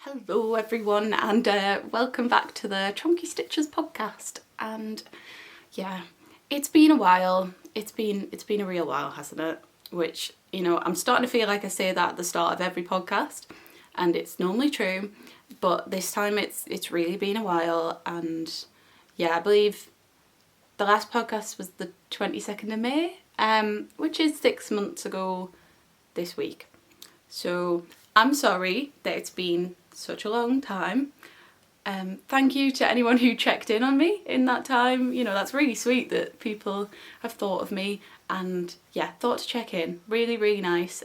Hello everyone, and welcome back to the Chonky Stitches podcast. And yeah, it's been a while. It's been a real while, hasn't it? Which, I'm starting to feel like I say that at the start of every podcast, and it's normally true, but this time it's really been a while. And yeah, I believe the last podcast was the 22nd of May, which is 6 months ago this week. So I'm sorry that it's been such a long time. Thank you to anyone who checked in on me in that time. That's really sweet that people have thought of me and thought to check in. Really, really nice.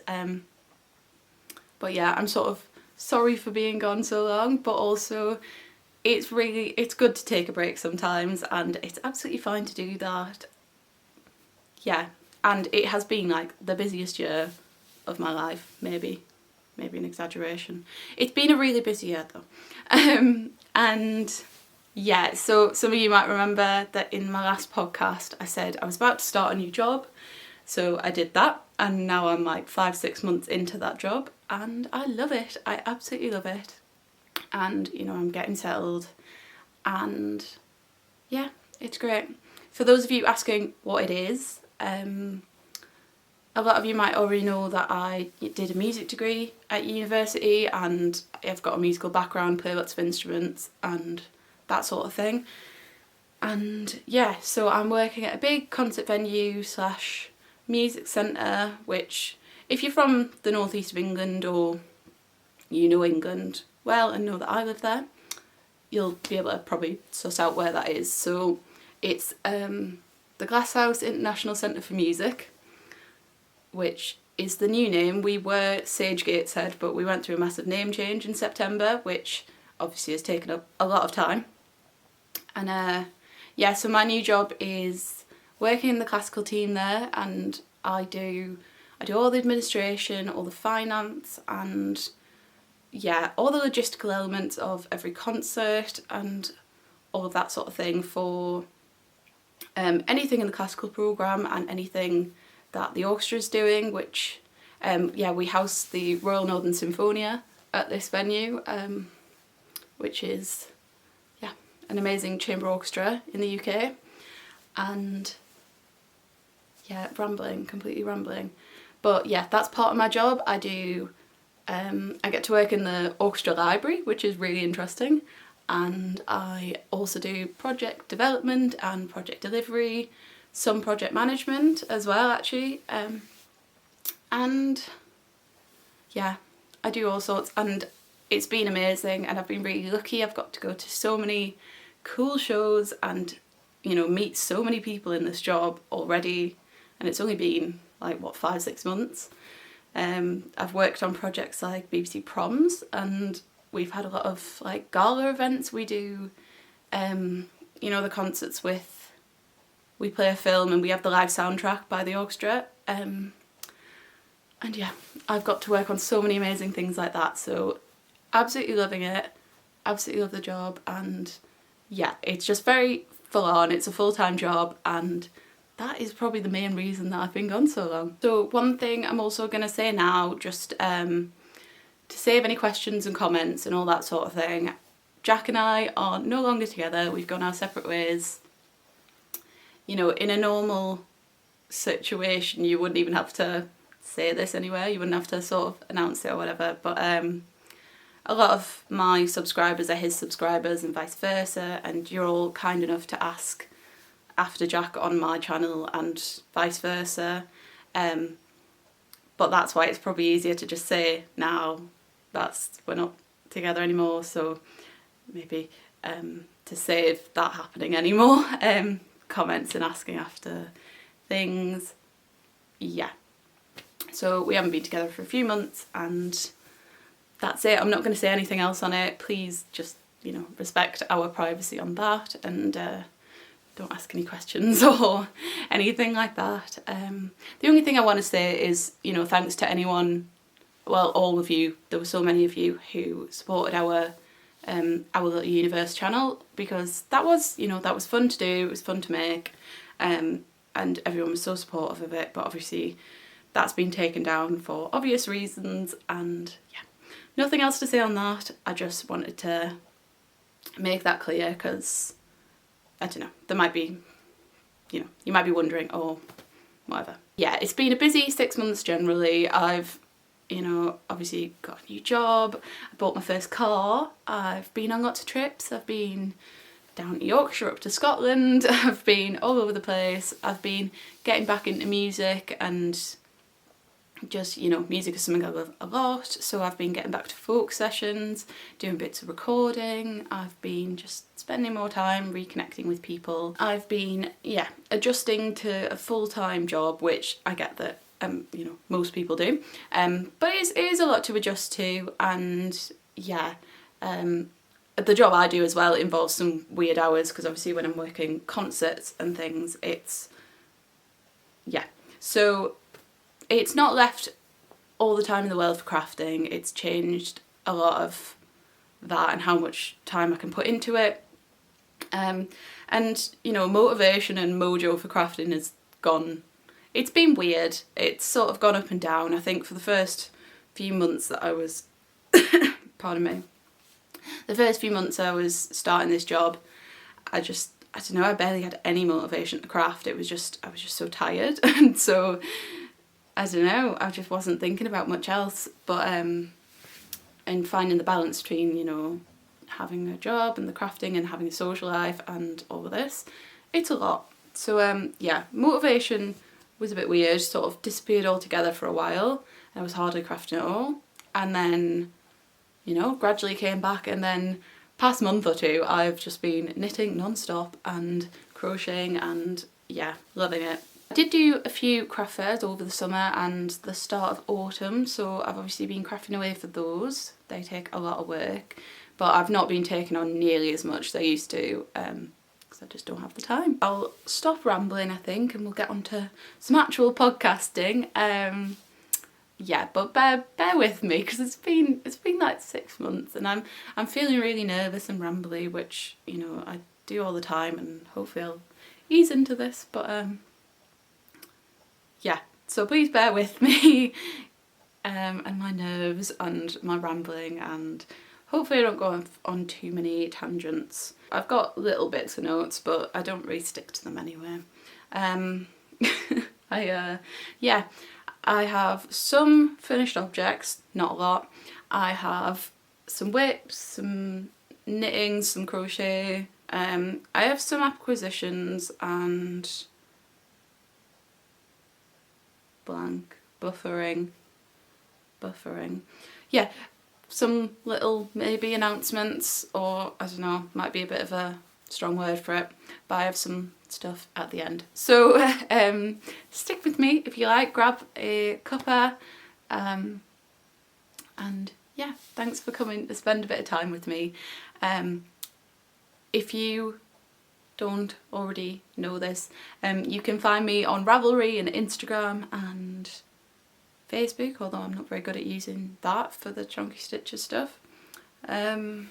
But yeah, I'm sort of sorry for being gone so long, but also it's good to take a break sometimes, and it's absolutely fine to do that. Yeah, and it has been like the busiest year of my life, maybe an exaggeration. It's been a really busy year though. And yeah, so some of you might remember that in my last podcast I said I was about to start a new job. So I did that, and now I'm like 5-6 months into that job, and I love it. I absolutely love it. And I'm getting settled, and yeah, it's great. For those of you asking what it is, a lot of you might already know that I did a music degree at university, and I've got a musical background, play lots of instruments and that sort of thing. And yeah, so I'm working at a big concert venue / music centre, which if you're from the northeast of England, or you know England well and know that I live there, you'll be able to probably suss out where that is. So it's the Glasshouse International Centre for Music, which is the new name. We were Sage Gateshead, but we went through a massive name change in September, which obviously has taken up a lot of time. And so my new job is working in the classical team there, and I do all the administration, all the finance, and all the logistical elements of every concert and all of that sort of thing for anything in the classical programme and anything that the orchestra is doing, which we house the Royal Northern Symphonia at this venue, which is an amazing chamber orchestra in the UK. And completely rambling, but that's part of my job. I get to work in the orchestra library, which is really interesting, and I also do project development and project delivery, some project management as well, actually, and I do all sorts, and it's been amazing, and I've been really lucky. I've got to go to so many cool shows and meet so many people in this job already, and it's only been like 5-6 months. I've worked on projects like BBC Proms, and we've had a lot of like gala events. We do the concerts we play a film and we have the live soundtrack by the orchestra. And I've got to work on so many amazing things like that. So absolutely loving it. Absolutely love the job. And it's just very full on. It's a full-time job, and that is probably the main reason that I've been gone so long. So one thing I'm also going to say now, just to save any questions and comments and all that sort of thing, Jack and I are no longer together. We've gone our separate ways. In a normal situation, you wouldn't even have to say this anywhere. You wouldn't have to sort of announce it or whatever. But a lot of my subscribers are his subscribers and vice versa. And you're all kind enough to ask after Jack on my channel and vice versa. But that's why it's probably easier to just say now we're not together anymore. So maybe to save that happening anymore. Comments and asking after things. So we haven't been together for a few months, and that's it. I'm not going to say anything else on it. Please just respect our privacy on that, and don't ask any questions or anything like that. The only thing I want to say is thanks to anyone, well, all of you. There were so many of you who supported our little universe channel, because that was fun to do. It was fun to make, and everyone was so supportive of it. But obviously that's been taken down for obvious reasons, and nothing else to say on that. I just wanted to make that clear because, I don't know, there might be, you know, you might be wondering, oh, whatever. Yeah, it's been a busy 6 months generally. I've, you know, obviously got a new job, I bought my first car, I've been on lots of trips, I've been down to Yorkshire, up to Scotland, I've been all over the place, I've been getting back into music and just, you know, music is something I love a lot, so I've been getting back to folk sessions, doing bits of recording, I've been just spending more time reconnecting with people. I've been, yeah, adjusting to a full-time job, which I get that, you know, most people do, but it is a lot to adjust to, and yeah, the job I do as well involves some weird hours, because obviously when I'm working concerts and things, it's, yeah, so it's not left all the time in the world for crafting. It's changed a lot of that and how much time I can put into it. And, you know, motivation and mojo for crafting has gone, it's been weird. It's sort of gone up and down. I think for the first few months that I was, pardon me, the first few months I was starting this job, I don't know, I barely had any motivation to craft. I was just so tired. And so, I don't know, I just wasn't thinking about much else, but and finding the balance between, you know, having a job and the crafting and having a social life and all of this, it's a lot. So yeah, motivation was a bit weird, sort of disappeared altogether for a while. I was hardly crafting at all, and then, you know, gradually came back, and then past month or two I've just been knitting non-stop and crocheting and yeah, loving it. I did do a few craft fairs over the summer and the start of autumn, so I've obviously been crafting away for those. They take a lot of work, but I've not been taking on nearly as much as I used to, because I just don't have the time. I'll stop rambling, I think, and we'll get on to some actual podcasting. Yeah, but bear with me, because it's been like 6 months, and I'm feeling really nervous and rambly, which, you know, I do all the time, and hopefully I'll ease into this, but yeah, so please bear with me and my nerves and my rambling, and hopefully I don't go on too many tangents. I've got little bits of notes, but I don't really stick to them anyway. Yeah, I have some finished objects, not a lot. I have some whips, some knitting, some crochet. I have some acquisitions and blank, buffering, yeah, some little maybe announcements, or I don't know, might be a bit of a strong word for it, but I have some stuff at the end. So stick with me if you like, grab a cuppa, and yeah, thanks for coming to spend a bit of time with me. If you don't already know this, you can find me on Ravelry and Instagram and Facebook, although I'm not very good at using that for the Chonky Stitches stuff. I'm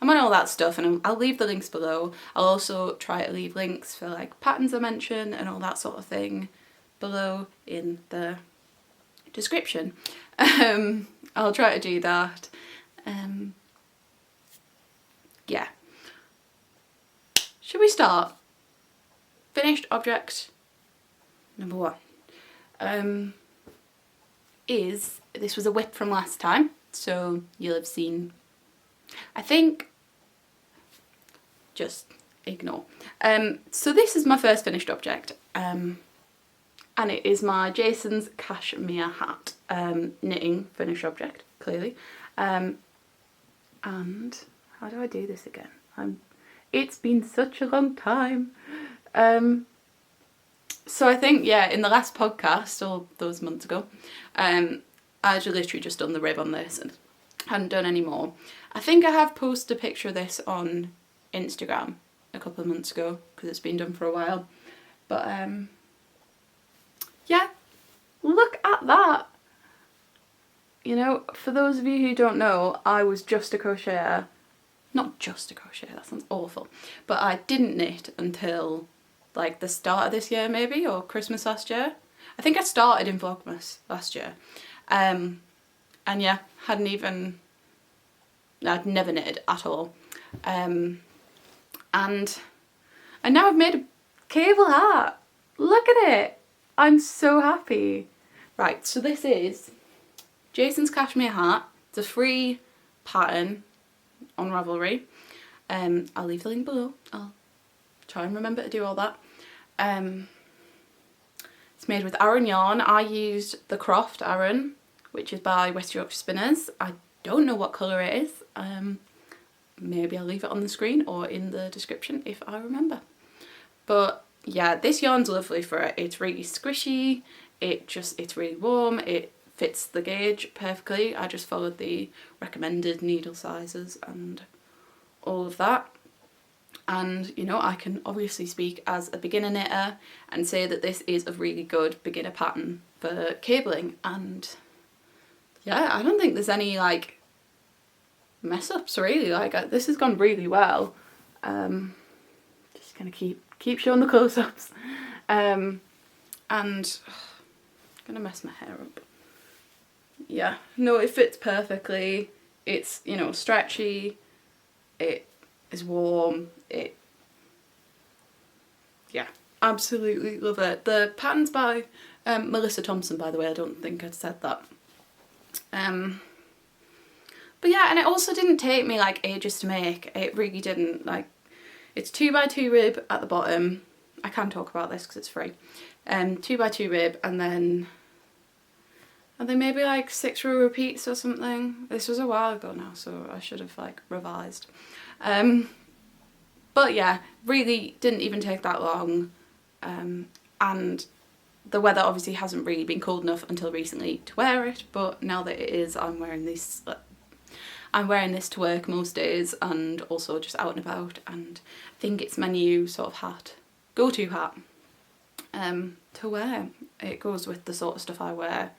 on all that stuff, and I'll leave the links below. I'll also try to leave links for like patterns I mention and all that sort of thing below in the description. I'll try to do that. Yeah. Should we start? Finished object number 1 this was a whip from last time, so you'll have seen, I think, just ignore. So this is my first finished object, and it is my Jason's cashmere hat, knitting finished object, clearly. And how do I do this again? It's been such a long time. So I think, yeah, in the last podcast, or those months ago, I had literally just done the rib on this and hadn't done any more. I think I have posted a picture of this on Instagram a couple of months ago, because it's been done for a while. But yeah, look at that. You know, for those of you who don't know, I was just a crocheter. Not just a crocheter, that sounds awful. But I didn't knit until like the start of this year maybe, or Christmas last year. I think I started in Vlogmas last year. And yeah, I'd never knitted at all. And now I've made a cable hat. Look at it. I'm so happy. Right, so this is Jason's cashmere hat. It's a free pattern on Ravelry. I'll leave the link below. I'll try and remember to do all that. It's made with Aran yarn. I used the Croft Aran, which is by West Yorkshire Spinners. I don't know what colour it is. Maybe I'll leave it on the screen or in the description if I remember. But yeah, this yarn's lovely for it. It's really squishy. It's really warm. It fits the gauge perfectly. I just followed the recommended needle sizes and all of that. And you know, I can obviously speak as a beginner knitter and say that this is a really good beginner pattern for cabling. And yeah, I don't think there's any like mess ups really. Like this has gone really well. Just gonna keep showing the close-ups. And I'm gonna mess my hair up. Yeah, no, it fits perfectly. It's, you know, stretchy. It is warm. Yeah, absolutely love it. The pattern's by Melissa Thompson, by the way. I don't think I'd said that. But yeah, and it also didn't take me like ages to make. It really didn't. Like, it's 2x2 rib at the bottom. I can talk about this because it's free. 2x2 rib, and then maybe like 6 row repeats or something. This was a while ago now, so I should have like revised. But yeah, really didn't even take that long. And the weather obviously hasn't really been cold enough until recently to wear it, but now that it is, I'm wearing this to work most days and also just out and about, and I think it's my new sort of hat, go-to hat to wear. It goes with the sort of stuff I wear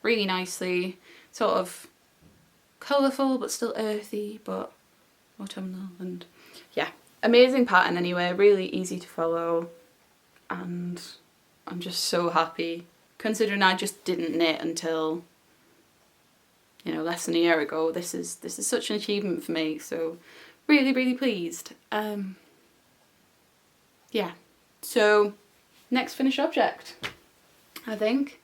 really nicely, sort of colourful but still earthy but autumnal, and yeah, amazing pattern anyway, really easy to follow, and I'm just so happy considering I just didn't knit until, you know, less than a year ago. This is such an achievement for me, so really pleased. Yeah, so next finished object, I think.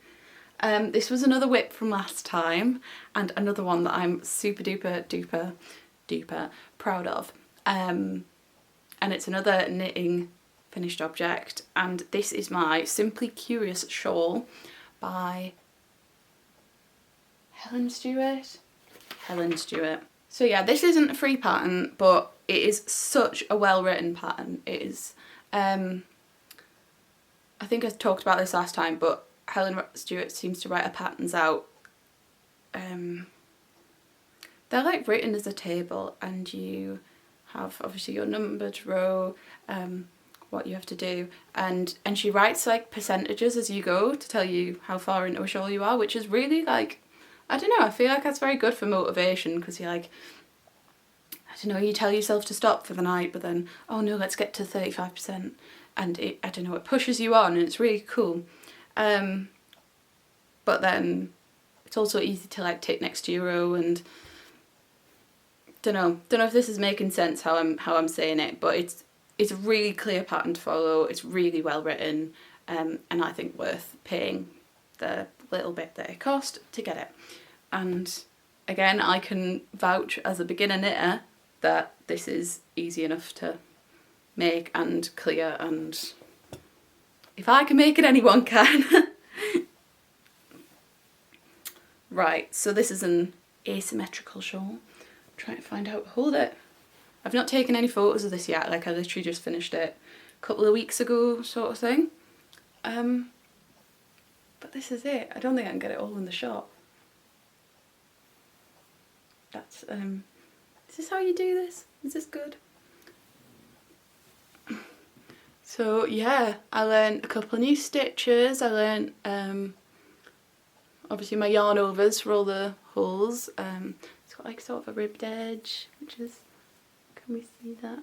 This was another whip from last time, and another one that I'm super duper proud of. And it's another knitting finished object, and this is my Simply Curious shawl by Helen Stewart. So yeah, this isn't a free pattern, but it is such a well written pattern. It is, I think I talked about this last time, but Helen Stewart seems to write her patterns out. They're like written as a table, and you have obviously your numbered row, what you have to do, and she writes like percentages as you go to tell you how far into a shawl you are, which is really like, I don't know, I feel like that's very good for motivation, because you're like, I don't know, you tell yourself to stop for the night, but then, oh no, let's get to 35%, and it, I don't know, it pushes you on, and it's really cool. But then it's also easy to like tick next to your row, and don't know if this is making sense how I'm saying it, but it's a really clear pattern to follow. It's really well written, and I think worth paying the little bit that it cost to get it. And again, I can vouch as a beginner knitter that this is easy enough to make and clear, and if I can make it, anyone can. Right, so this is an asymmetrical shawl. Trying to find out, hold it. I've not taken any photos of this yet, like I literally just finished it a couple of weeks ago sort of thing. But this is it. I don't think I can get it all in the shot. That's, is this how you do this? Is this good? So yeah, I learned a couple of new stitches. I learned obviously my yarn overs for all the holes. It's got like sort of a ribbed edge, which is, can we see that?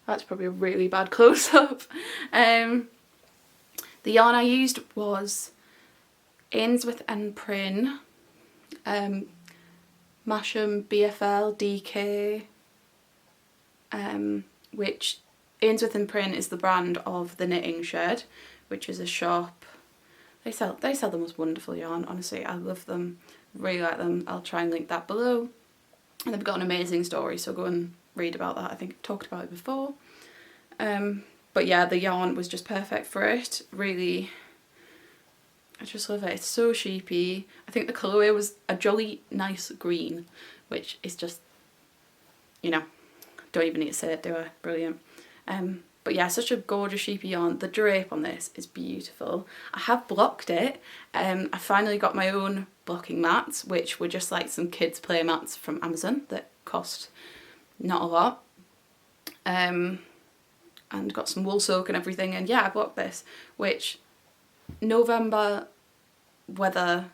That's probably a really bad close-up. The yarn I used was Ainsworth and Prynne. Masham BFL DK, which Ainsworth and Print is the brand of the Knitting Shed, which is a shop. They sell the most wonderful yarn, honestly. I love them, really like them. I'll try and link that below. And they've got an amazing story, so go and read about that. I think I've talked about it before. But yeah, the yarn was just perfect for it. Really, I just love it. It's so sheepy. I think the colourway was a jolly nice green, which is just, you know, don't even need to say it, do I? Brilliant. But yeah, such a gorgeous sheepy yarn. The drape on this is beautiful. I have blocked it. I finally got my own blocking mats, which were just like some kids' play mats from Amazon that cost not a lot. And got some wool soak and everything, and yeah, I blocked this, which November weather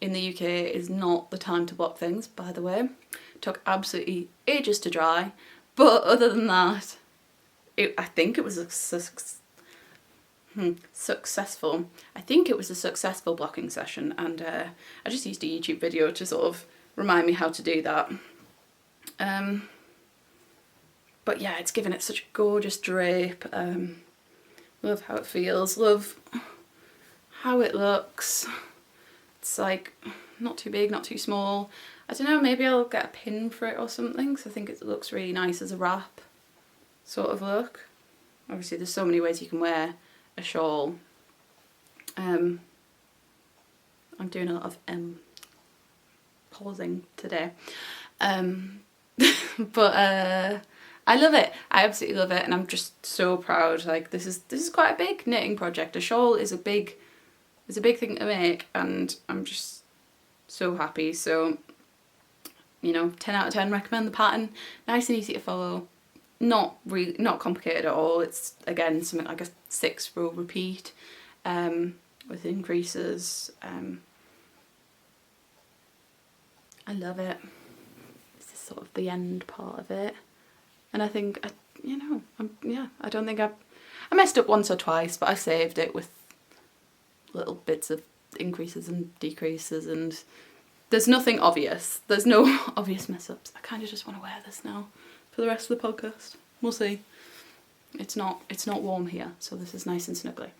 in the UK is not the time to block things, by the way. It took absolutely ages to dry, but other than that, I think it was a successful. I think it was a successful blocking session, and I just used a YouTube video to sort of remind me how to do that. But yeah, it's given it such a gorgeous drape. Love how it feels. Love how it looks. It's like not too big, not too small. I don't know, maybe I'll get a pin for it or something, because I think it looks really nice as a wrap sort of look. Obviously there's so many ways you can wear a shawl. I'm doing a lot of pausing today. But I love it. I absolutely love it, and I'm just so proud. Like this is quite a big knitting project. A shawl is a big thing to make, and I'm just so happy. So, you know, 10 out of 10 recommend the pattern. Nice and easy to follow. Not complicated at all. It's again something like a 6-row repeat with increases. I love it. This is sort of the end part of it. And I think, I don't think I messed up once or twice, but I saved it with little bits of increases and decreases, and there's nothing obvious. There's no obvious mess ups. I kind of just want to wear this now for the rest of the podcast. We'll see. It's not warm here, so this is nice and snuggly.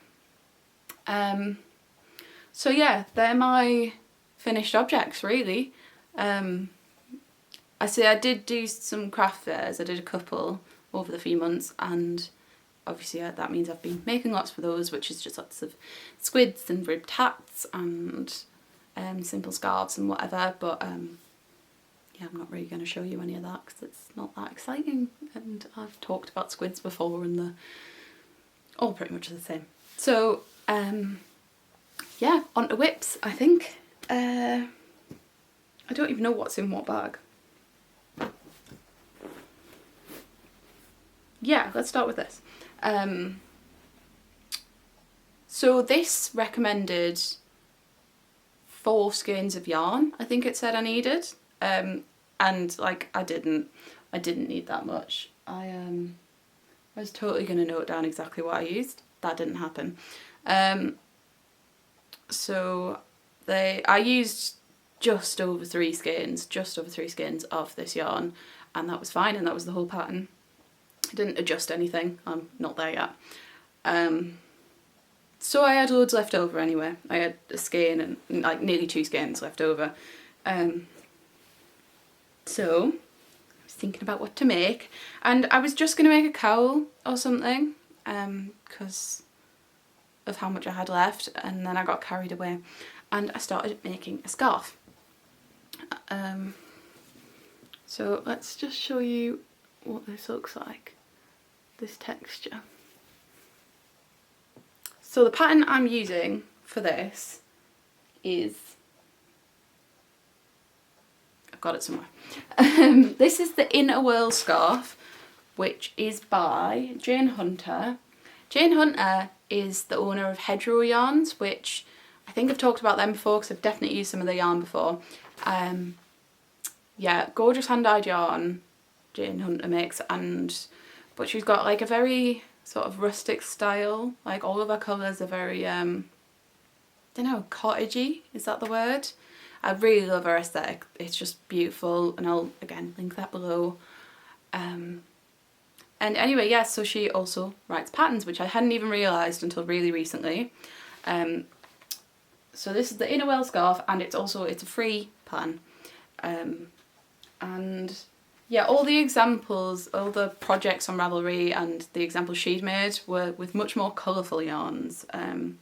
So yeah, they're my finished objects, really. I say I did do some craft fairs. I did a couple over the few months, and obviously that means I've been making lots for those, which is just lots of squids and ribbed hats and simple scarves and whatever, but yeah, I'm not really going to show you any of that because it's not that exciting, and I've talked about squids before and they're all pretty much the same. So yeah, on to whips, I think. I don't even know what's in what bag. Yeah, let's start with this. So this recommended 4 skeins of yarn, I think it said I needed. And like I didn't need that much. I was totally going to note down exactly what I used. That didn't happen. So I used just over 3 skeins of this yarn, and that was fine, and that was the whole pattern. I didn't adjust anything. I'm not there yet. So I had loads left over anyway. I had a skein and like nearly 2 skeins left over. So I was thinking about what to make, and I was just going to make a cowl or something because of how much I had left, and then I got carried away and I started making a scarf. So let's just show you what this looks like, this texture. So the pattern I'm using for this is, I've got it somewhere. This is the Inner Whirl scarf, which is by Jane Hunter. Jane Hunter is the owner of Hedgerow Yarns, which I think I've talked about them before because I've definitely used some of their yarn before. Yeah, gorgeous hand-dyed yarn Jane Hunter makes, but she's got like a very sort of rustic style. Like all of her colours are very, I don't know, cottagey, is that the word? I really love her aesthetic. It's just beautiful, and I'll again link that below. And anyway, yeah, so she also writes patterns, which I hadn't even realised until really recently. So this is the Inner Well scarf, and it's a free pattern. And yeah, all the examples, all the projects on Ravelry and the examples she'd made were with much more colourful yarns. And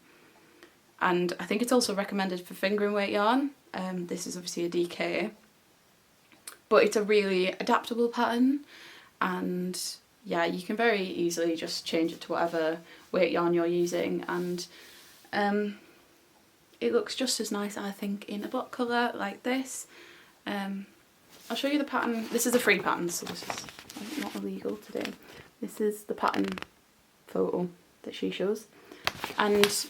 I think it's also recommended for fingering weight yarn. This is obviously a DK, but it's a really adaptable pattern, and yeah, you can very easily just change it to whatever weight yarn you're using, and it looks just as nice, I think, in a block colour like this. I'll show you the pattern. This is a free pattern, so this is not illegal today. This is the pattern photo that she shows, and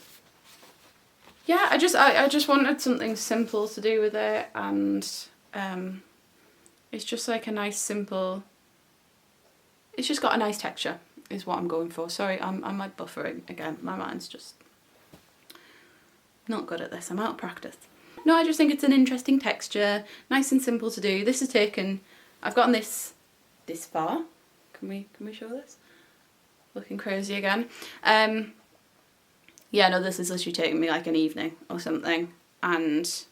yeah, I just wanted something simple to do with it, and it's just like a nice simple. It's just got a nice texture, is what I'm going for. Sorry, I'm like buffering again. My mind's just not good at this. I'm out of practice. No, I just think it's an interesting texture, nice and simple to do. This has taken. I've gotten this far. Can we show this? Looking crazy again. Yeah, no, this is literally taking me like an evening or something, and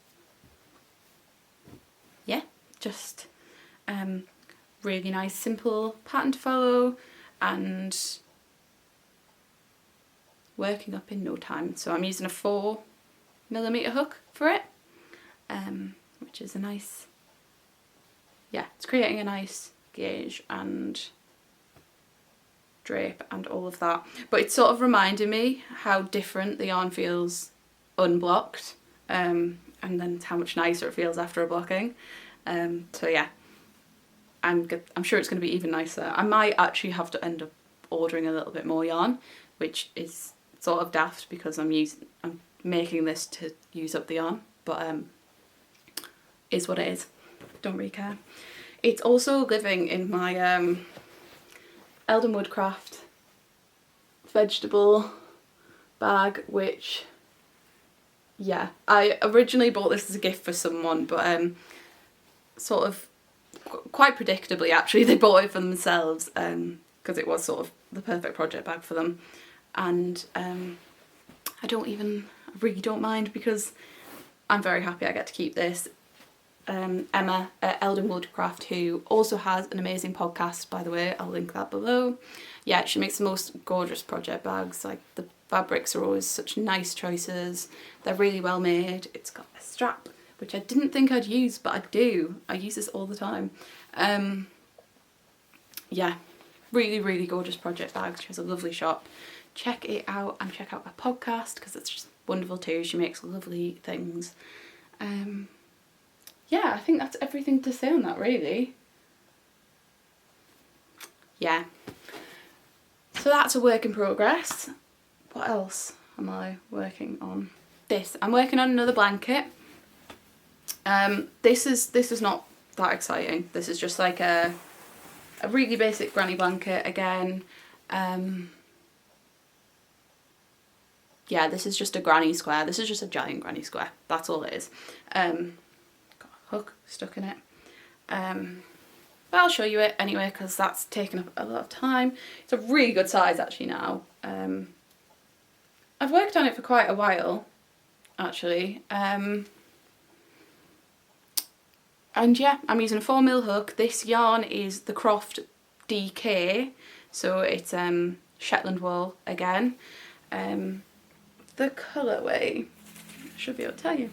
yeah, just really nice simple pattern to follow and working up in no time. So I'm using a 4mm hook for it, which is a nice, yeah, it's creating a nice gauge and drape and all of that, but it's sort of reminding me how different the yarn feels unblocked, and then how much nicer it feels after a blocking. So yeah, I'm sure it's going to be even nicer. I might actually have to end up ordering a little bit more yarn, which is sort of daft because I'm making this to use up the yarn, but is what it is. Don't really care. It's also living in my Eldenwood Craft vegetable bag, which, yeah, I originally bought this as a gift for someone, but sort of quite predictably actually they bought it for themselves, because it was sort of the perfect project bag for them, and I really don't mind, because I'm very happy I get to keep this. Emma at Eldenwood Craft, who also has an amazing podcast, by the way, I'll link that below. Yeah, she makes the most gorgeous project bags. Like, the fabrics are always such nice choices. They're really well made. It's got a strap, which I didn't think I'd use, but I do. I use this all the time. Yeah, really, really gorgeous project bags. She has a lovely shop. Check it out, and check out her podcast, because it's just wonderful too. She makes lovely things. Yeah, I think that's everything to say on that, really. Yeah. So that's a work in progress. What else am I working on? I'm working on another blanket. This is not that exciting. This is just like a really basic granny blanket again. Yeah, this is just a granny square. This is just a giant granny square. That's all it is. Hook stuck in it, but I'll show you it anyway, because that's taken up a lot of time. It's a really good size actually now. I've worked on it for quite a while actually, and yeah, I'm using a 4mm hook. This yarn is the Croft DK, so it's Shetland wool again. The colourway, I should be able to tell you.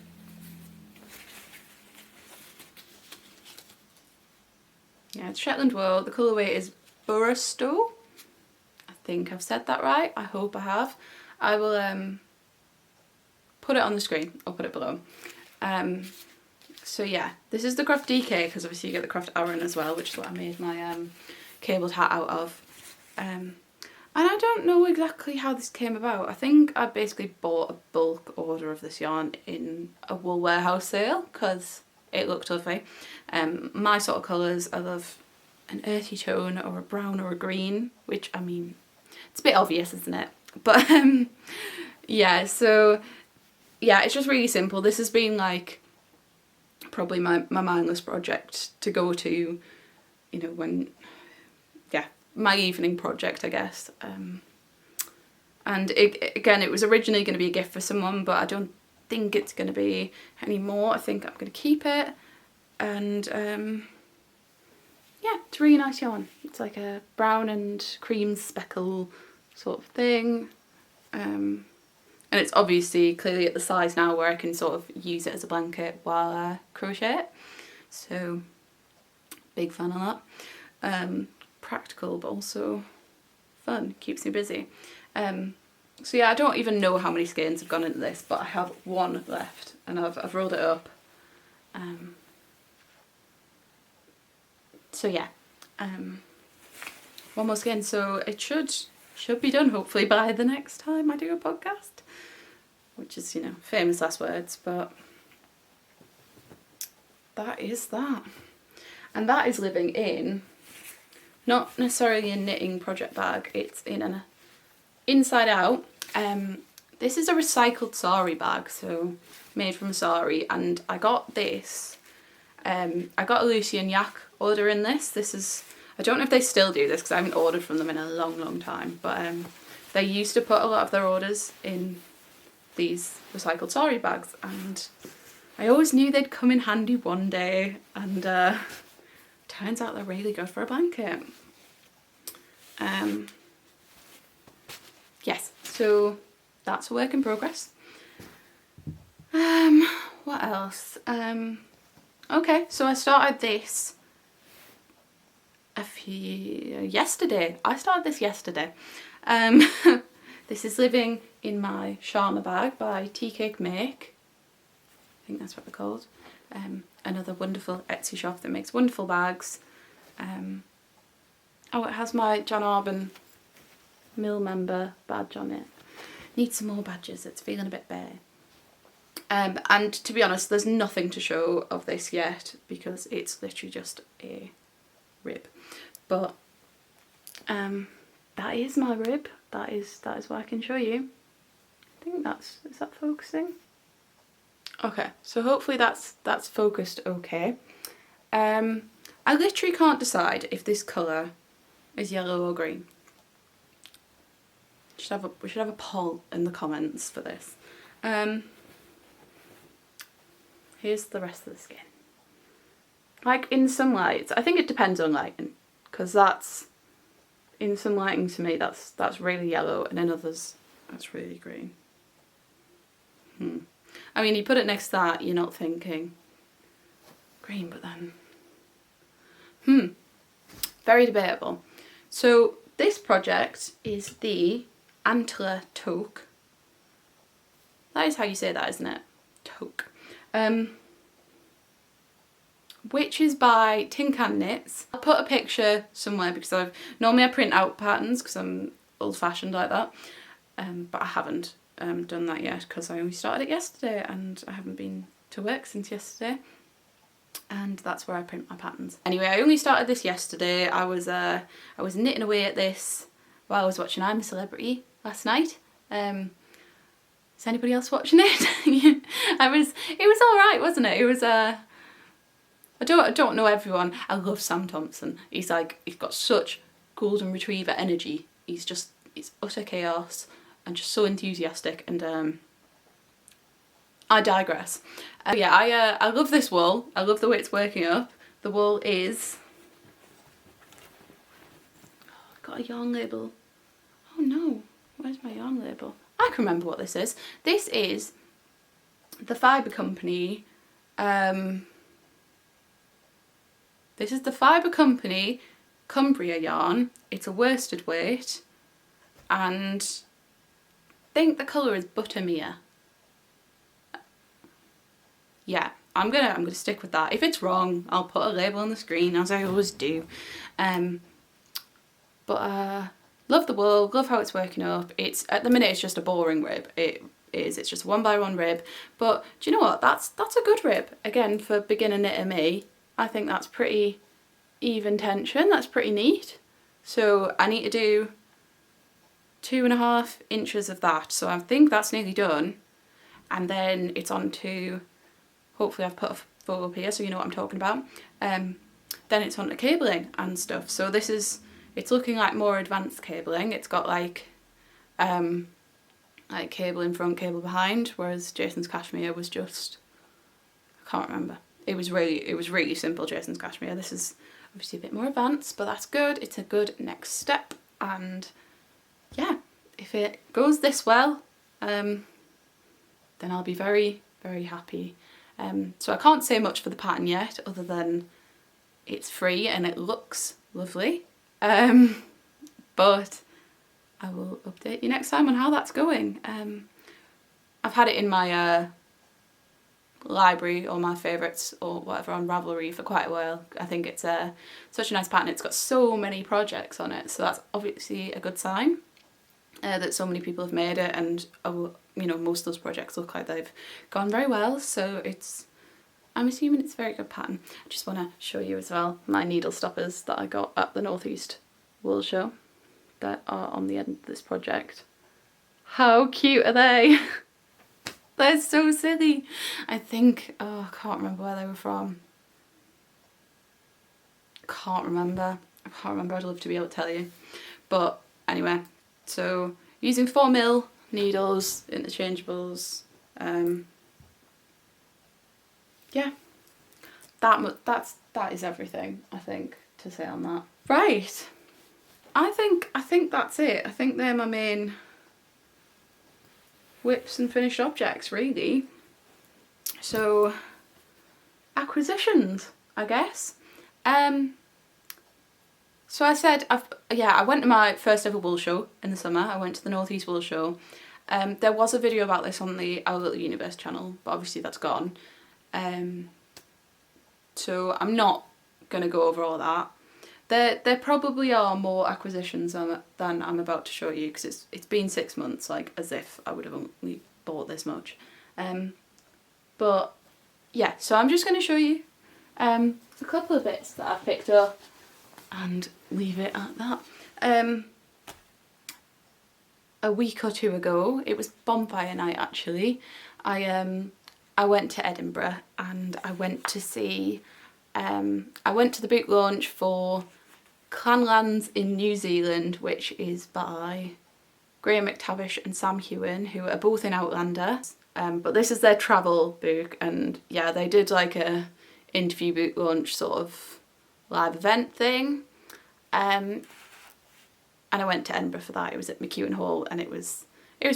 Yeah, it's Shetland wool. The colourway is Burstow. I think I've said that right. I hope I have. I will put it on the screen. I'll put it below. So yeah, this is the Croft DK, because obviously you get the Croft Aran as well, which is what I made my cabled hat out of. And I don't know exactly how this came about. I think I basically bought a bulk order of this yarn in a wool warehouse sale, because it looked lovely. My sort of colours, I love an earthy tone or a brown or a green, which, I mean, it's a bit obvious, isn't it? But yeah, so yeah, it's just really simple. This has been like probably my mindless project to go to, you know, when, yeah, my evening project, I guess. And again, it was originally going to be a gift for someone, but I don't think it's going to be anymore. I think I'm going to keep it. And yeah, it's a really nice yarn. It's like a brown and cream speckle sort of thing. And it's obviously clearly at the size now where I can sort of use it as a blanket while I crochet it. So big fan of that. Practical but also fun, keeps me busy. So yeah, I don't even know how many skeins have gone into this, but I have one left and I've rolled it up. So yeah, one more skein, so it should be done hopefully by the next time I do a podcast, which is, you know, famous last words, but that is that. And that is living in, not necessarily a knitting project bag, it's in an inside out. This is a recycled sari bag, so made from a sari, and I got this, I got a Lucy and Yak order in this. This is, I don't know if they still do this because I haven't ordered from them in a long time, but they used to put a lot of their orders in these recycled sari bags, and I always knew they'd come in handy one day, and turns out they're really good for a blanket. Yes, so that's a work in progress. What else? Okay, so I started this yesterday. I started this yesterday. This is living in my Sharma bag by Tea Cake Make. I think that's what they're called. Another wonderful Etsy shop that makes wonderful bags. Oh, it has my John Arbon Mill member badge on it. Need some more badges, it's feeling a bit bare. And to be honest, there's nothing to show of this yet because it's literally just a rib. But that is my rib. That is what I can show you. I think is that focusing? Okay, so hopefully that's focused okay. I literally can't decide if this colour is yellow or green. We should have a poll in the comments for this. Here's the rest of the skin. Like in some lights, I think it depends on lighting, because that's, in some lighting to me that's really yellow, and in others that's really green. I mean, you put it next to that, you're not thinking green, but then very debatable. So this project is the Antler Toque. That is how you say that, isn't it? Toque. Which is by Tin Can Knits. I'll put a picture somewhere because normally I print out patterns because I'm old-fashioned like that, but I haven't done that yet because I only started it yesterday and I haven't been to work since yesterday, and that's where I print my patterns. Anyway, I only started this yesterday. I was knitting away at this while I was watching I'm a Celebrity last night. Is anybody else watching it? It was alright, wasn't it? It was I don't know everyone. I love Sam Thompson. He's got such golden retriever energy. It's utter chaos and just so enthusiastic, and I digress. Yeah, I love this wool. I love the way it's working up. The wool is, I've got a yarn label. Oh no, where's my yarn label? I can remember what this is. This is the Fibre Company. This is the Fibre Company Cumbria yarn. It's a worsted weight, and I think the colour is Buttermere. Yeah, I'm gonna stick with that. If it's wrong, I'll put a label on the screen, as I always do. Love the wool, love how it's working up. It's, at the minute, it's just a boring rib. It's just a 1x1 rib. But do you know what? That's a good rib. Again, for beginner knitter me, I think that's pretty even tension. That's pretty neat. So I need to do 2.5 inches of that. So I think that's nearly done. And then it's on to, hopefully I've put a photo up here so you know what I'm talking about. Then it's onto cabling and stuff. So this is, it's looking like more advanced cabling. It's got like cable in front, cable behind, whereas Jason's cashmere was just, I can't remember. It was really simple, Jason's cashmere. This is obviously a bit more advanced, but that's good. It's a good next step, and yeah, if it goes this well, then I'll be very, very happy. So I can't say much for the pattern yet, other than it's free and it looks lovely. But I will update you next time on how that's going. I've had it in my library or my favourites or whatever on Ravelry for quite a while. I think it's such a nice pattern. It's got so many projects on it, so that's obviously a good sign that so many people have made it, and you know, most of those projects look like they've gone very well, so I'm assuming it's a very good pattern. I just want to show you as well my needle stoppers that I got at the Northeast Wool Show that are on the end of this project. How cute are they? They're so silly. I think, oh, I can't remember where they were from. Can't remember. I'd love to be able to tell you. But anyway, so using 4mm needles, interchangeables. Yeah, that is everything I think to say on that. Right. I think that's it. I think they're my main whips and finished objects, really. So acquisitions, I guess. So I said I went to my first ever wool show in the summer. I went to the Northeast Wool Show. There was a video about this on the Our Little Universe channel, but obviously that's gone. So I'm not gonna go over all that. There probably are more acquisitions than I'm about to show you, because it's been 6 months, like as if I would have only bought this much. But yeah, so I'm just going to show you a couple of bits that I've picked up and leave it at that. A week or two ago, it was bonfire night actually, I went to Edinburgh and I went to see, I went to the book launch for Clanlands in New Zealand, which is by Graham McTavish and Sam Hewen, who are both in Outlander. But this is their travel book, and yeah, they did like a interview book launch sort of live event thing. And I went to Edinburgh for that. It was at McEwan Hall, and it was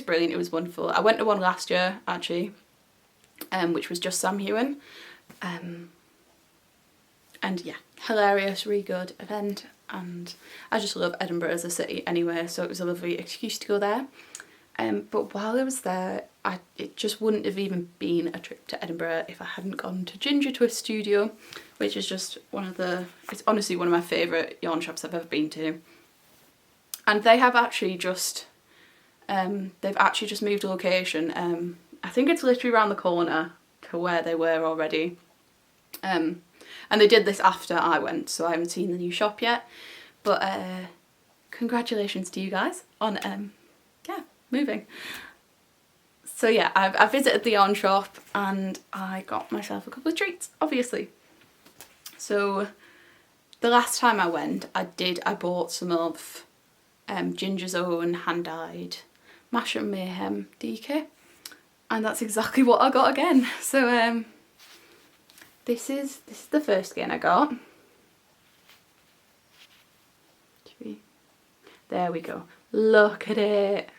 brilliant. It was wonderful. I went to one last year actually, which was just Sam Hewen. And yeah, hilarious, really good event, and I just love Edinburgh as a city anyway, so it was a lovely excuse to go there. But while I was there, it just wouldn't have even been a trip to Edinburgh if I hadn't gone to Ginger Twist Studio, which is just it's honestly one of my favourite yarn shops I've ever been to. And they have actually just, they've just moved location. I think it's literally around the corner to where they were already. And they did this after I went, so I haven't seen the new shop yet. But congratulations to you guys on moving. So yeah, I visited the yarn shop and I got myself a couple of treats, obviously. So the last time I went, I bought some of Ginger's own hand-dyed Mash and Mayhem DK, and that's exactly what I got again. So this is the first skein I got. There we go. Look at it.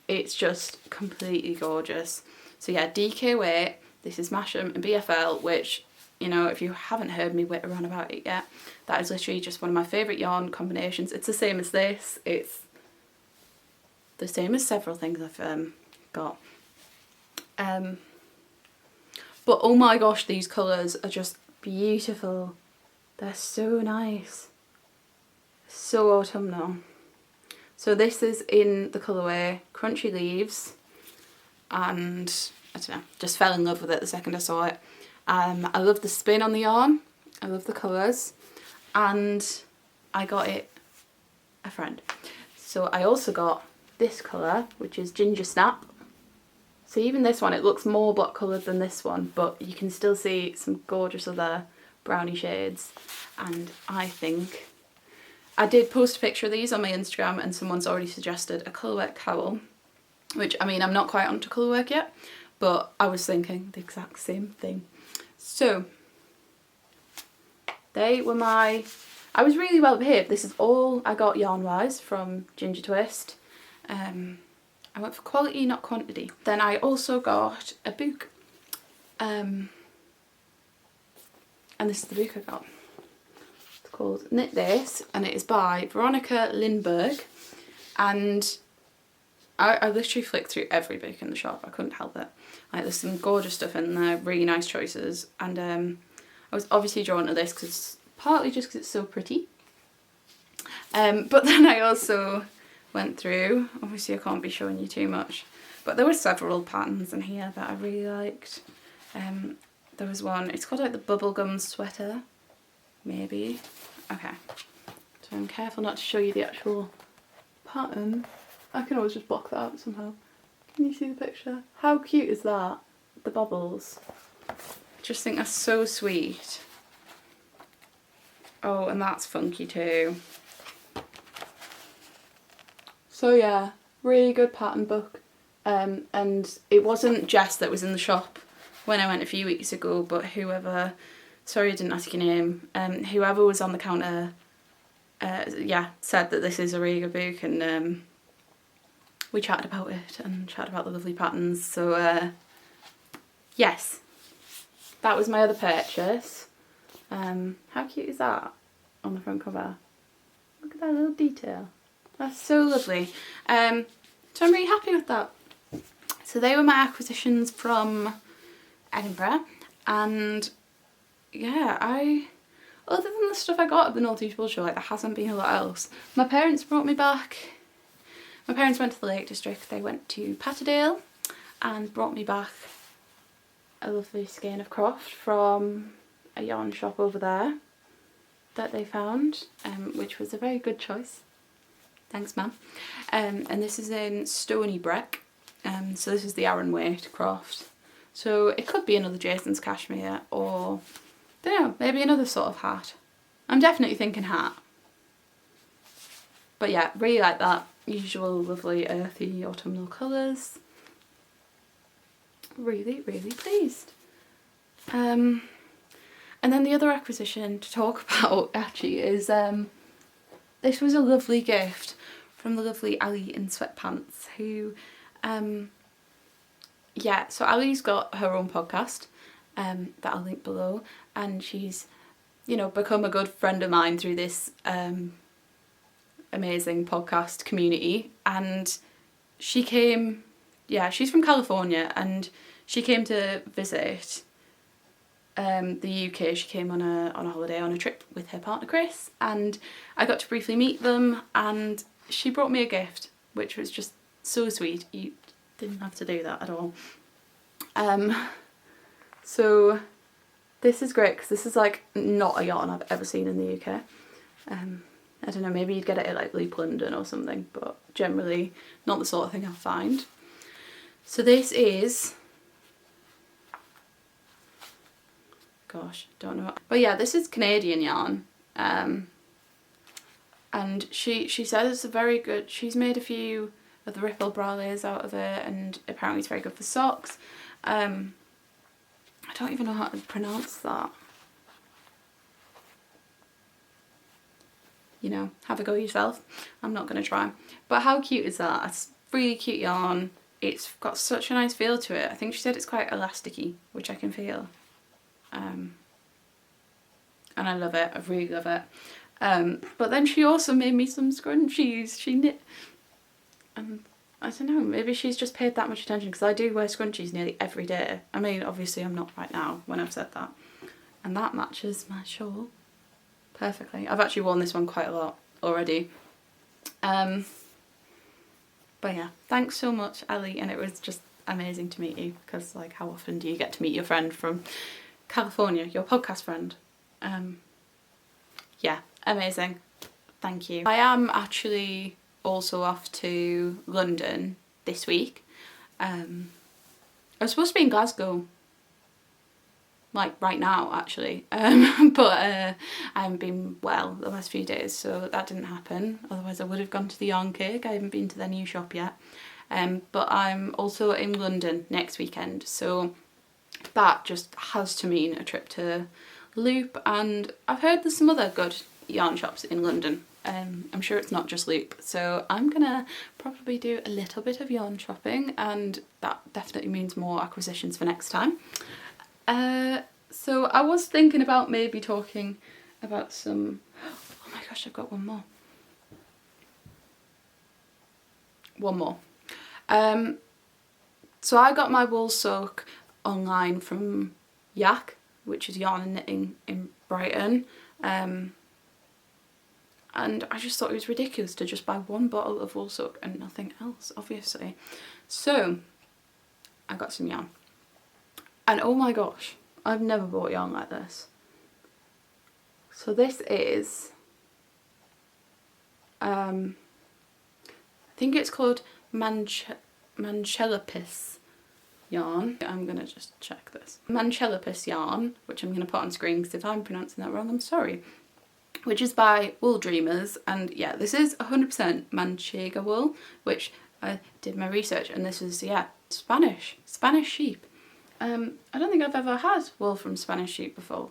It's just completely gorgeous. So yeah, DK weight. This is Masham and BFL, which, you know, if you haven't heard me whitter on about it yet, that is literally just one of my favourite yarn combinations. It's the same as this. It's the same as several things I've got. But oh my gosh, these colours are just beautiful. They're so nice. So autumnal. So this is in the colourway Crunchy Leaves, and I don't know, just fell in love with it the second I saw it. I love the spin on the yarn, I love the colours, and I got it a friend. So I also got this colour, which is Ginger Snap. So even this one, it looks more block coloured than this one, but you can still see some gorgeous other brownie shades. And I think I did post a picture of these on my Instagram, and someone's already suggested a colourwork cowl, which, I mean, I'm not quite onto colourwork yet, but I was thinking the exact same thing. So they were I was really well behaved. This is all I got yarn wise from Ginger Twist. I went for quality, not quantity. Then I also got a book. And this is the book I got. It's called Knit This, and it is by Veronica Lindberg. And I literally flicked through every book in the shop. I couldn't help it. Like, there's some gorgeous stuff in there, really nice choices. And I was obviously drawn to this partly just because it's so pretty. But then I also went through, obviously I can't be showing you too much, but there were several patterns in here that I really liked. There was one, it's called like the bubblegum sweater, maybe. Okay, so I'm careful not to show you the actual pattern. I can always just block that out somehow. Can you see the picture? How cute is that? The bubbles. I just think that's so sweet. Oh, and that's funky too. So yeah, really good pattern book. And it wasn't Jess that was in the shop when I went a few weeks ago, but whoever, sorry I didn't ask your name, whoever was on the counter, yeah, said that this is a really good book, and we chatted about it and chatted about the lovely patterns. So yes, that was my other purchase. How cute is that on the front cover? Look at that little detail. That's so lovely. So I'm really happy with that. So they were my acquisitions from Edinburgh, and yeah, other than the stuff I got at the Northeast Wool Show, like, there hasn't been a lot else. My parents brought me back. My parents went to the Lake District. They went to Patterdale and brought me back a lovely skein of Croft from a yarn shop over there that they found, which was a very good choice. Thanks, Mum. And this is in Stony Breck. So this is the Aran weight Croft. So it could be another Jason's Cashmere, or, don't know, maybe another sort of hat. I'm definitely thinking hat. But yeah, really like that. Usual lovely earthy autumnal colours. Really, really pleased. And then the other acquisition to talk about actually is this was a lovely gift from the lovely Ali in Sweatpants, who yeah, so Ali's got her own podcast that I'll link below, and she's, you know, become a good friend of mine through this amazing podcast community. And she came, yeah, she's from California, and she came to visit the UK. She came on a holiday, on a trip with her partner Chris, and I got to briefly meet them, and she brought me a gift, which was just so sweet. You didn't have to do that at all. So this is great because this is like not a yarn I've ever seen in the UK. I don't know, maybe you'd get it at like Leap London or something, but generally not the sort of thing I'll find. So this is, gosh, don't know. But yeah, this is Canadian yarn. And she said it's a very good, she's made a few of the ripple bralets out of it, and apparently it's very good for socks. I don't even know how to pronounce that. You know, have a go yourself. I'm not going to try. But how cute is that? It's really cute yarn. It's got such a nice feel to it. I think she said it's quite elasticy, which I can feel. And I love it. I really love it. But then she also made me some scrunchies. She knit, and I don't know, maybe she's just paid that much attention, because I do wear scrunchies nearly every day. I mean, obviously I'm not right now when I've said that. And that matches my shawl perfectly. I've actually worn this one quite a lot already. But yeah, thanks so much, Ali, and it was just amazing to meet you, because like, how often do you get to meet your friend from California, your podcast friend? Yeah, amazing. Thank you. I am actually also off to London this week. I was supposed to be in Glasgow, like right now actually, but I haven't been well the last few days, so that didn't happen. Otherwise I would have gone to the yarn cake. I haven't been to their new shop yet. But I'm also in London next weekend, so that just has to mean a trip to Loop, and I've heard there's some other good yarn shops in London. I'm sure it's not just Loop, so I'm gonna probably do a little bit of yarn shopping, and that definitely means more acquisitions for next time. So I was thinking about maybe talking about some, oh my gosh, I've got one more. So I got my wool soak online from Yak, which is yarn and knitting in Brighton, and I just thought it was ridiculous to just buy one bottle of wool soak and nothing else, obviously. So I got some yarn, and oh my gosh, I've never bought yarn like this. So this is, I think it's called Manchellapis yarn. I'm gonna just check this. Manchellapis yarn, which I'm gonna put on screen because if I'm pronouncing that wrong, I'm sorry. Which is by Wool Dreamers, and yeah, this is 100% Manchega wool, which I did my research, and this is, yeah, Spanish sheep. I don't think I've ever had wool from Spanish sheep before.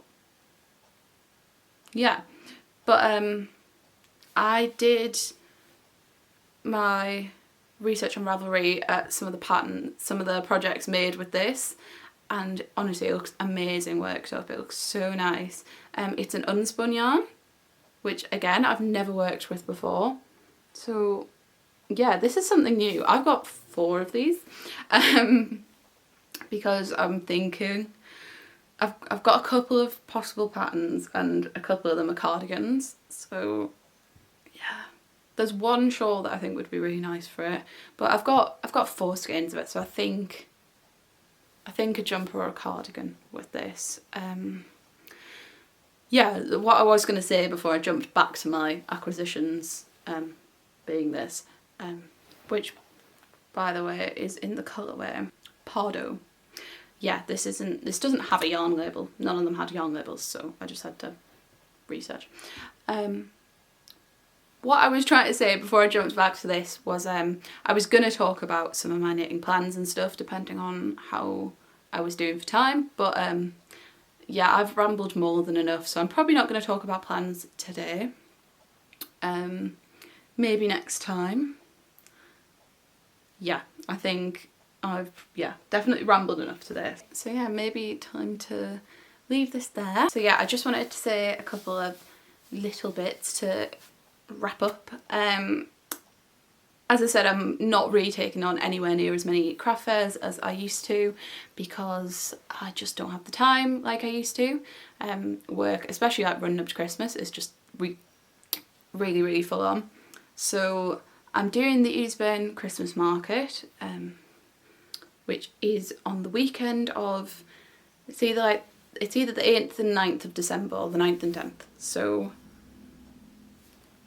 Yeah, but I did my research on Ravelry at some of the patterns, some of the projects made with this, and honestly it looks amazing worked up. It looks so nice. It's an unspun yarn, which again I've never worked with before, so yeah, this is something new. I've got 4 of these because I'm thinking I've got a couple of possible patterns and a couple of them are cardigans, so yeah, there's one shawl that I think would be really nice for it, but I've got 4 skeins of it, so I think a jumper or a cardigan with this. Yeah, what I was going to say before I jumped back to my acquisitions, being this, which by the way is in the colourway Pardo. Yeah, this doesn't have a yarn label. None of them had yarn labels, so I just had to research. What I was trying to say before I jumped back to this was I was going to talk about some of my knitting plans and stuff depending on how I was doing for time, but yeah, I've rambled more than enough, so I'm probably not going to talk about plans today. Maybe next time. Yeah, I think I've definitely rambled enough today. So yeah, maybe time to leave this there. So yeah, I just wanted to say a couple of little bits to wrap up. As I said, I'm not really taking on anywhere near as many craft fairs as I used to because I just don't have the time like I used to. Work, especially like running up to Christmas, is just really full on. So I'm doing the Eastbourne Christmas market, which is on the weekend of, it's either the 8th and 9th of December or the 9th and 10th. So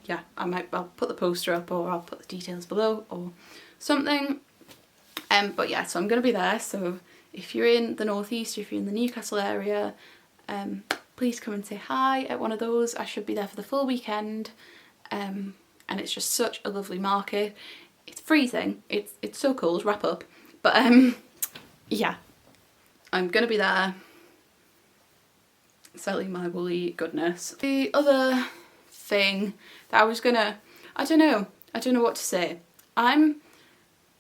yeah, I'll put the poster up or I'll put the details below or something. But yeah, so I'm going to be there, so if you're in the northeast, if you're in the Newcastle area, please come and say hi at one of those. I should be there for the full weekend, and it's just such a lovely market. It's freezing, it's so cold, wrap up, but yeah, I'm going to be there selling my woolly goodness. The other thing that I was gonna, I don't know what to say.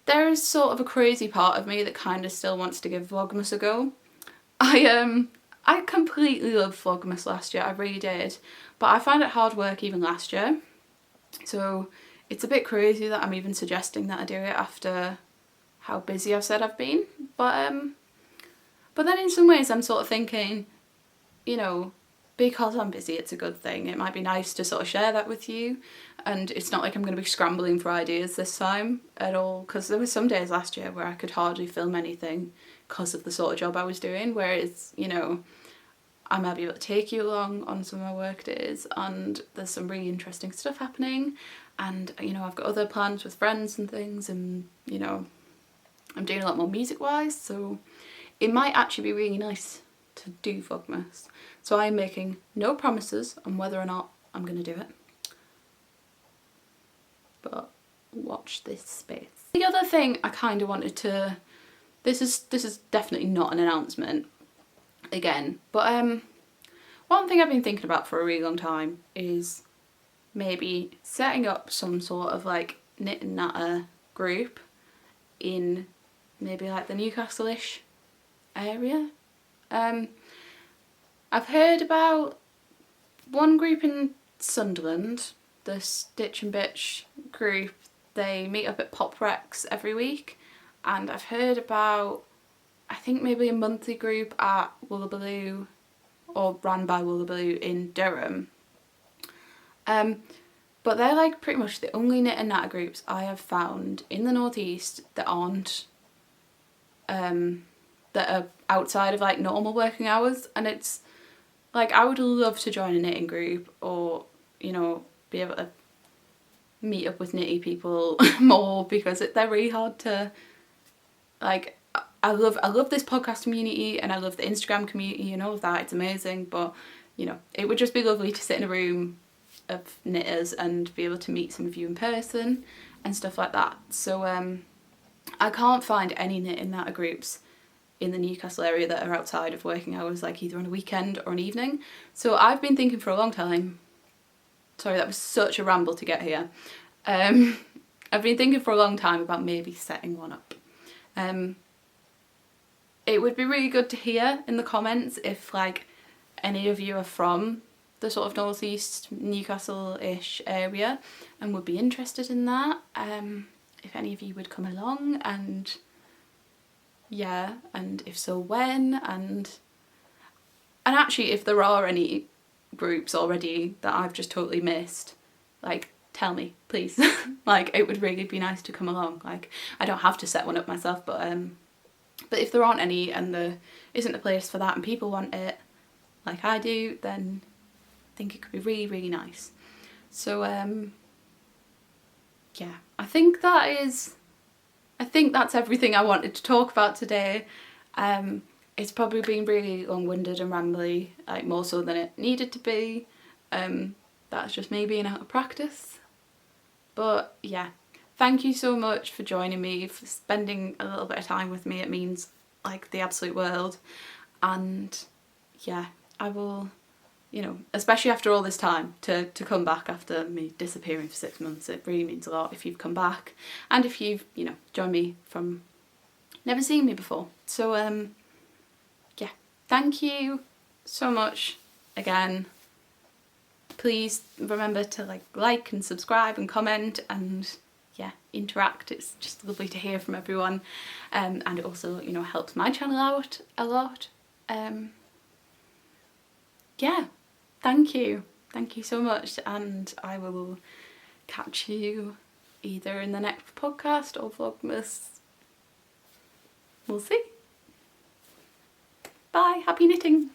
There is sort of a crazy part of me that kind of still wants to give Vlogmas a go. I completely loved Vlogmas last year, I really did, but I found it hard work even last year, so it's a bit crazy that I'm even suggesting that I do it after how busy I've said I've been, but then in some ways I'm sort of thinking, you know, because I'm busy, it's a good thing. It might be nice to sort of share that with you, and it's not like I'm going to be scrambling for ideas this time at all, because there were some days last year where I could hardly film anything because of the sort of job I was doing, whereas, you know, I might be able to take you along on some of my work days, and there's some really interesting stuff happening, and, you know, I've got other plans with friends and things, and, you know, I'm doing a lot more music wise, so it might actually be really nice to do Vlogmas. So I am making no promises on whether or not I'm going to do it. But watch this space. The other thing I kind of wanted to, this is definitely not an announcement again, but one thing I've been thinking about for a really long time is maybe setting up some sort of like knit and natter group in maybe like the Newcastle-ish area. I've heard about one group in Sunderland, the Stitch and Bitch group. They meet up at Pop Rex every week, and I've heard about, I think maybe a monthly group at Woolabaloo, or ran by Woolabaloo in Durham. But they're like pretty much the only knit and natter groups I have found in the northeast that aren't that are outside of like normal working hours, and it's like I would love to join a knitting group, or you know, be able to meet up with knitty people more, because they're really hard to like. I love this podcast community, and I love the Instagram community and all of that. It's amazing, but you know, it would just be lovely to sit in a room of knitters and be able to meet some of you in person and stuff like that. So I can't find any knit and natter groups in the Newcastle area that are outside of working hours, like either on a weekend or an evening. So I've been thinking for a long time, sorry that was such a ramble to get here, I've been thinking for a long time about maybe setting one up. It would be really good to hear in the comments if like any of you are from the sort of northeast Newcastle-ish area and would be interested in that. If any of you would come along, and yeah, and if so, when, and actually if there are any groups already that I've just totally missed, like tell me please. Like it would really be nice to come along. Like I don't have to set one up myself, but if there aren't any and there isn't a place for that and people want it like I do, then I think it could be really, really nice. So yeah, I think that's everything I wanted to talk about today. It's probably been really long-winded and rambly, like more so than it needed to be. That's just me being out of practice. But yeah, thank you so much for joining me, for spending a little bit of time with me. It means like the absolute world. And yeah, I will, you know, especially after all this time, to come back after me disappearing for 6 months, it really means a lot if you've come back and if you've, you know, joined me from never seeing me before. So yeah, thank you so much again. Please remember to like and subscribe and comment and yeah, interact. It's just lovely to hear from everyone, and it also, you know, helps my channel out a lot. Yeah, thank you so much, and I will catch you either in the next podcast or Vlogmas. We'll see. Bye, happy knitting.